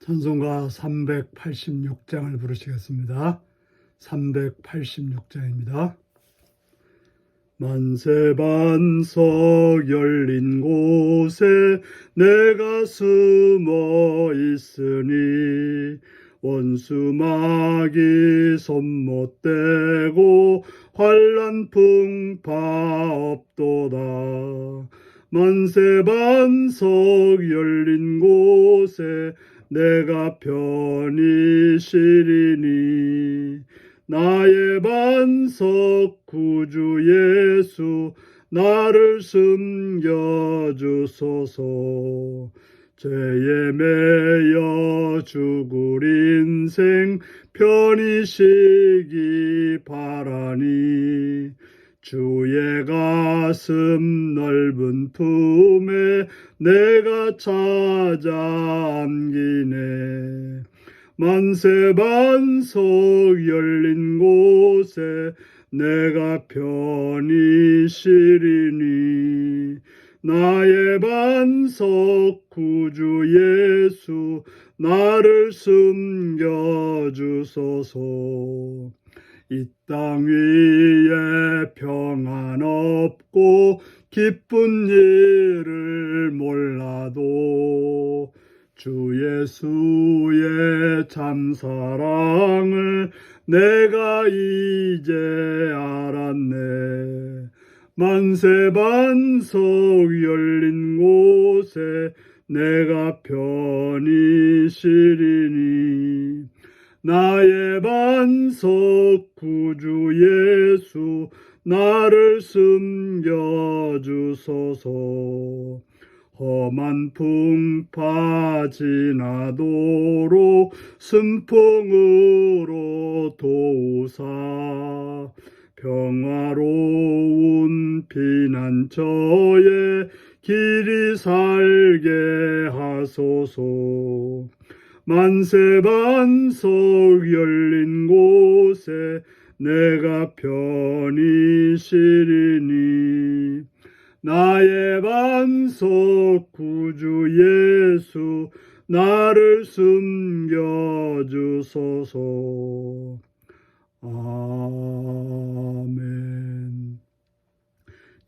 찬송가 386장을 부르시겠습니다. 386장입니다. 만세반석 열린 곳에 내가 숨어 있으니 원수 마귀 손 못 대고 환난 풍파 없도다. 만세반석 열린 곳에 내가 편히 쉬리니 나의 반석 구주 예수 나를 숨겨주소서. 죄에 매여 죽을 인생 편히 쉬기 바라니 주의 가슴 넓은 품에 내가 찾아 안기네. 만세반석 열린 곳에 내가 편히 쉬리니 나의 반석 구주 예수 나를 숨겨주소서. 이 땅 위에 평안 없고 기쁜 일을 몰라도 주 예수의 참사랑을 내가 이제 알았네. 만세반석 열린 곳에 내가 편히 쉬리니 나의 반석 구주 예수 나를 숨겨주소서. 험한 풍파 지나도록 순풍으로 도우사 평화로운 피난처에 길이 살게 하소서. 만세반석 열린 곳에 내가 편히 쉬리니 나의 반석 구주 예수 나를 숨겨주소서. 아멘.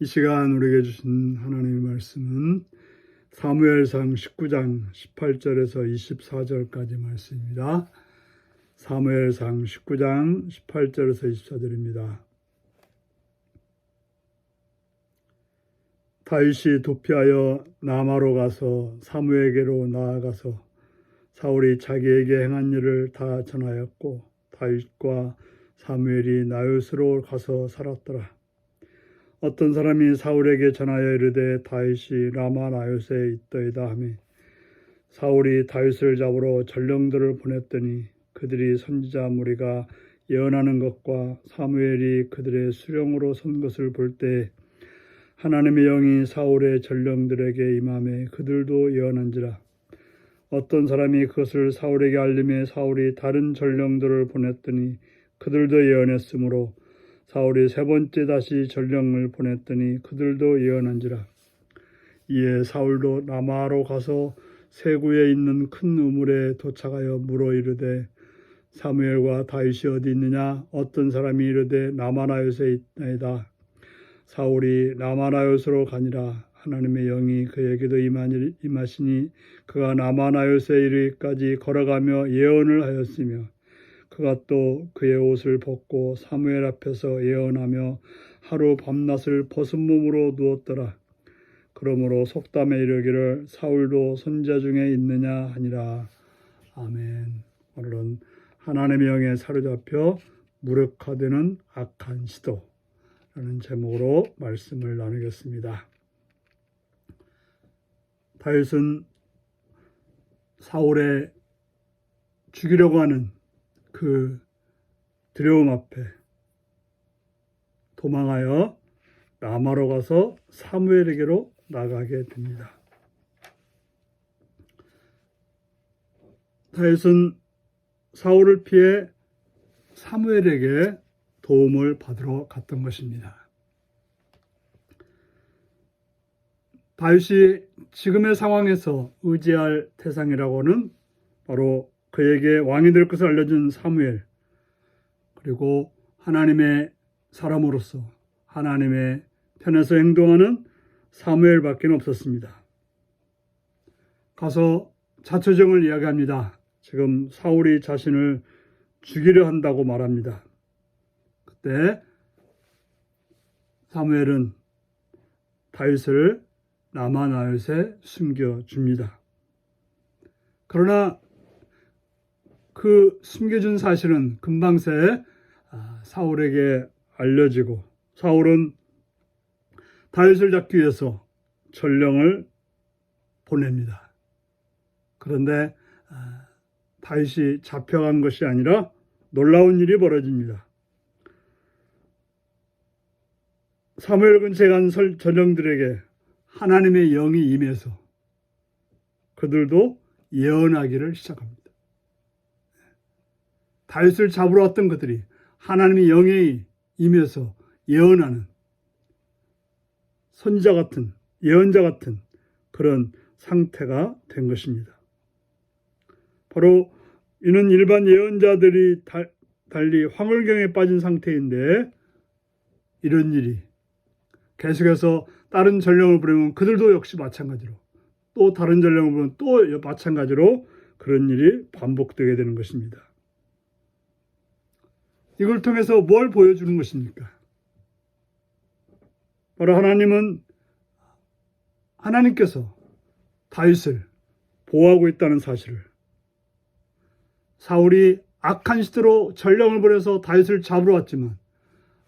이 시간 우리에게 주신 하나님의 말씀은 사무엘상 19장 18절에서 24절까지 말씀입니다. 사무엘상 19장 18절에서 24절입니다. 다윗이 도피하여 라마로 가서 사무엘에게로 나아가서 사울이 자기에게 행한 일을 다 전하였고 다윗과 사무엘이 나요스로 가서 살았더라. 어떤 사람이 사울에게 전하여 이르되 다윗이 라마 나요스에 있더이다 하며 사울이 다윗을 잡으러 전령들을 보냈더니 그들이 선지자 무리가 예언하는 것과 사무엘이 그들의 수령으로 선 것을 볼 때 하나님의 영이 사울의 전령들에게 임하매 그들도 예언한지라. 어떤 사람이 그것을 사울에게 알림해 사울이 다른 전령들을 보냈더니 그들도 예언했으므로 사울이 세 번째 다시 전령을 보냈더니 그들도 예언한지라. 이에 사울도 라마로 가서 세구에 있는 큰 우물에 도착하여 물어 이르되 사무엘과 다윗이 어디 있느냐? 어떤 사람이 이르되 라마나요스에 있나이다. 사울이 라마나요스로 가니라. 하나님의 영이 그에게도 임하시니 그가 라마나요스에 이르기까지 걸어가며 예언을 하였으며 그가 또 그의 옷을 벗고 사무엘 앞에서 예언하며 하루 밤낮을 벗은 몸으로 누웠더라. 그러므로 속담에 이르기를 사울도 선지자 중에 있느냐 하니라. 아멘. 오늘은 하나님의 영에 사로잡혀 무력화되는 악한 시도라는 제목으로 말씀을 나누겠습니다. 다윗은 사울의 죽이려고 하는 그 두려움 앞에 도망하여 라마로 가서 사무엘에게로 나가게 됩니다. 다윗은 사울을 피해 사무엘에게 도움을 받으러 갔던 것입니다. 다윗이 지금의 상황에서 의지할 대상이라고는 바로 그에게 왕이 될 것을 알려준 사무엘, 그리고 하나님의 사람으로서 하나님의 편에서 행동하는 사무엘밖에 없었습니다. 가서 자초정을 이야기합니다. 지금 사울이 자신을 죽이려 한다고 말합니다. 그때 사무엘은 다윗을 라마나요에 숨겨줍니다. 그러나 그 숨겨준 사실은 금방새 사울에게 알려지고 사울은 다윗을 잡기 위해서 전령을 보냅니다. 그런데 다윗이 잡혀간 것이 아니라 놀라운 일이 벌어집니다. 사무엘 근처에 간 전령들에게 하나님의 영이 임해서 그들도 예언하기를 시작합니다. 다윗을 잡으러 왔던 그들이 하나님의 영이 임해서 예언하는 선지자 같은, 예언자 같은 그런 상태가 된 것입니다. 바로 이는 일반 예언자들이 달리 황홀경에 빠진 상태인데 이런 일이 계속해서 다른 전령을 부르면 그들도 역시 마찬가지로 또 다른 전령을 부르면 또 마찬가지로 그런 일이 반복되게 되는 것입니다. 이걸 통해서 뭘 보여주는 것입니까? 바로 하나님께서 다윗을 보호하고 있다는 사실을, 사울이 악한 시대로 전령을 보내서 다윗을 잡으러 왔지만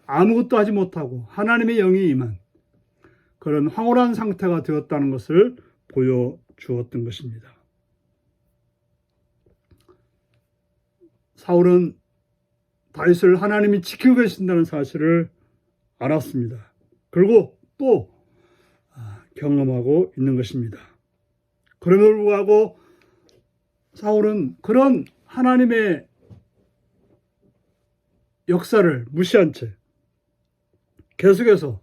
아무것도 하지 못하고 하나님의 영이 임한 그런 황홀한 상태가 되었다는 것을 보여주었던 것입니다. 사울은 다윗을 하나님이 지키고 계신다는 사실을 알았습니다. 그리고 또 경험하고 있는 것입니다. 그럼에도 불구하고 사울은 그런 하나님의 역사를 무시한 채 계속해서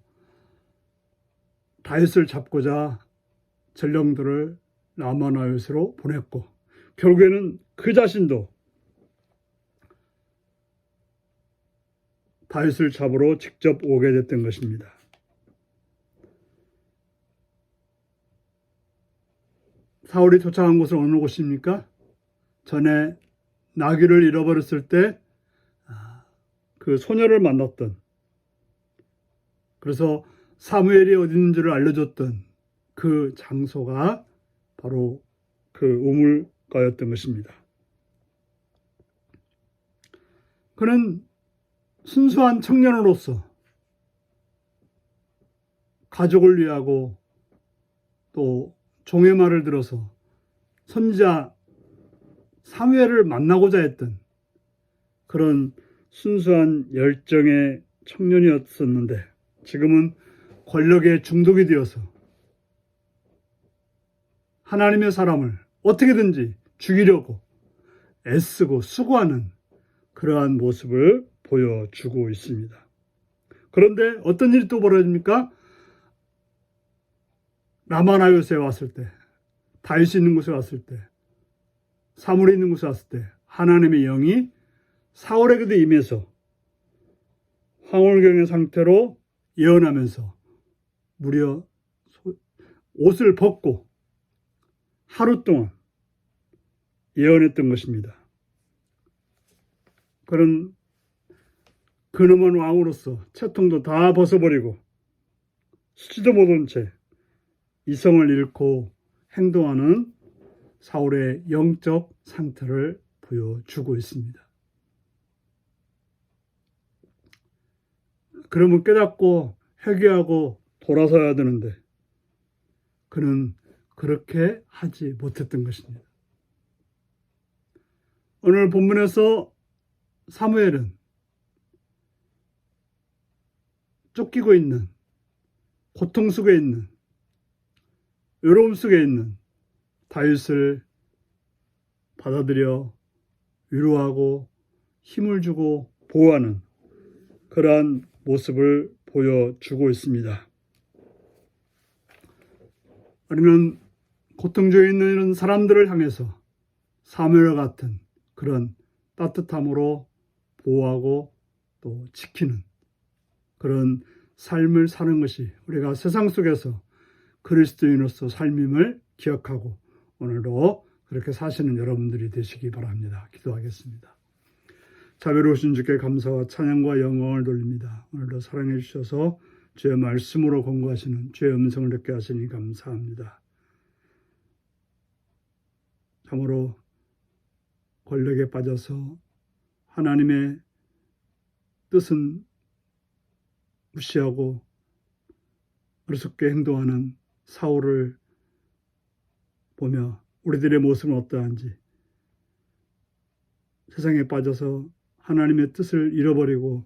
다윗을 잡고자 전령들을 라마나요스로 보냈고 결국에는 그 자신도 다윗을 잡으러 직접 오게 됐던 것입니다. 사울이 도착한 곳은 어느 곳입니까? 전에 나귀를 잃어버렸을 때 그 소녀를 만났던, 그래서 사무엘이 어디 있는지를 알려줬던 그 장소가 바로 그 우물가였던 것입니다. 그는 순수한 청년으로서 가족을 위하고 또 종의 말을 들어서 선지자 사무엘을 만나고자 했던 그런 순수한 열정의 청년이었었는데 지금은 권력에 중독이 되어서 하나님의 사람을 어떻게든지 죽이려고 애쓰고 수고하는 그러한 모습을 보여주고 있습니다. 그런데 어떤 일이 또 벌어집니까? 라마나요스에 왔을 때, 다윗이 있는 곳에 왔을 때, 사무엘이 있는 곳에 왔을 때 하나님의 영이 사울에게도 임해서 황홀경의 상태로 예언하면서 무려 옷을 벗고 하루 동안 예언했던 것입니다. 그런 근엄한 왕으로서 채통도 다 벗어버리고 수지도 못한 채 이성을 잃고 행동하는 사울의 영적 상태를 보여주고 있습니다. 그러면 깨닫고 회개하고 돌아서야 되는데 그는 그렇게 하지 못했던 것입니다. 오늘 본문에서 사무엘은 쫓기고 있는, 고통 속에 있는, 외로움 속에 있는 다윗을 받아들여 위로하고 힘을 주고 보호하는 그러한 모습을 보여주고 있습니다. 우리는 고통 중에 있는 이런 사람들을 향해서 사무엘 같은 그런 따뜻함으로 보호하고 또 지키는 그런 삶을 사는 것이 우리가 세상 속에서 그리스도인으로서 삶임을 기억하고 오늘도 그렇게 사시는 여러분들이 되시기 바랍니다. 기도하겠습니다. 자비로우신 주께 감사와 찬양과 영광을 돌립니다. 오늘도 사랑해 주셔서 주의 말씀으로 공부하시는 주의 음성을 듣게 하시니 감사합니다. 참으로 권력에 빠져서 하나님의 뜻은 무시하고 어리석게 행동하는 사울을 보며 우리들의 모습은 어떠한지, 세상에 빠져서 하나님의 뜻을 잃어버리고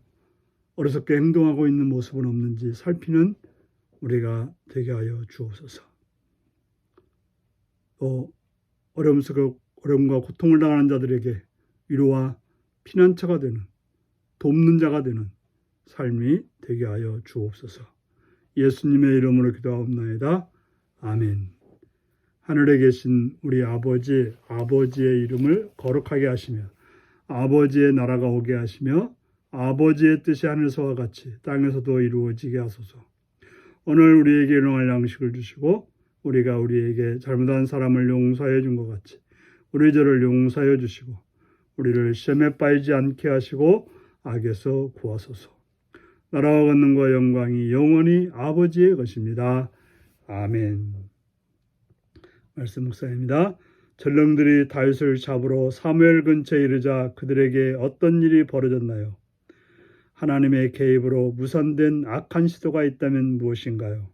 어리석게 행동하고 있는 모습은 없는지 살피는 우리가 되게 하여 주옵소서. 또 어려움과 고통을 당하는 자들에게 위로와 피난처가 되는, 돕는 자가 되는 삶이 되게 하여 주옵소서. 예수님의 이름으로 기도하옵나이다. 아멘. 하늘에 계신 우리 아버지의 이름을 거룩하게 하시며 아버지의 나라가 오게 하시며 아버지의 뜻이 하늘에서와 같이 땅에서도 이루어지게 하소서. 오늘 우리에게 일용할 양식을 주시고 우리가 우리에게 잘못한 사람을 용서해 준 것 같이 우리 죄를 용서해 주시고 우리를 시험에 빠지지 않게 하시고 악에서 구하소서. 나라와 권능과 영광이 영원히 아버지의 것입니다. 아멘. 말씀 묵상입니다. 전령들이 다윗을 잡으러 사무엘 근처에 이르자 그들에게 어떤 일이 벌어졌나요? 하나님의 개입으로 무산된 악한 시도가 있다면 무엇인가요?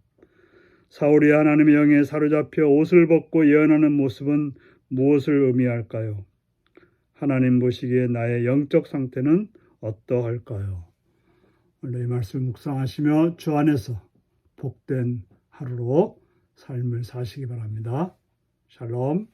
사울이 하나님의 영에 사로잡혀 옷을 벗고 예언하는 모습은 무엇을 의미할까요? 하나님 보시기에 나의 영적 상태는 어떠할까요? 오늘 이 말씀 묵상하시며 주 안에서 복된 하루로 삶을 사시기 바랍니다. 샬롬.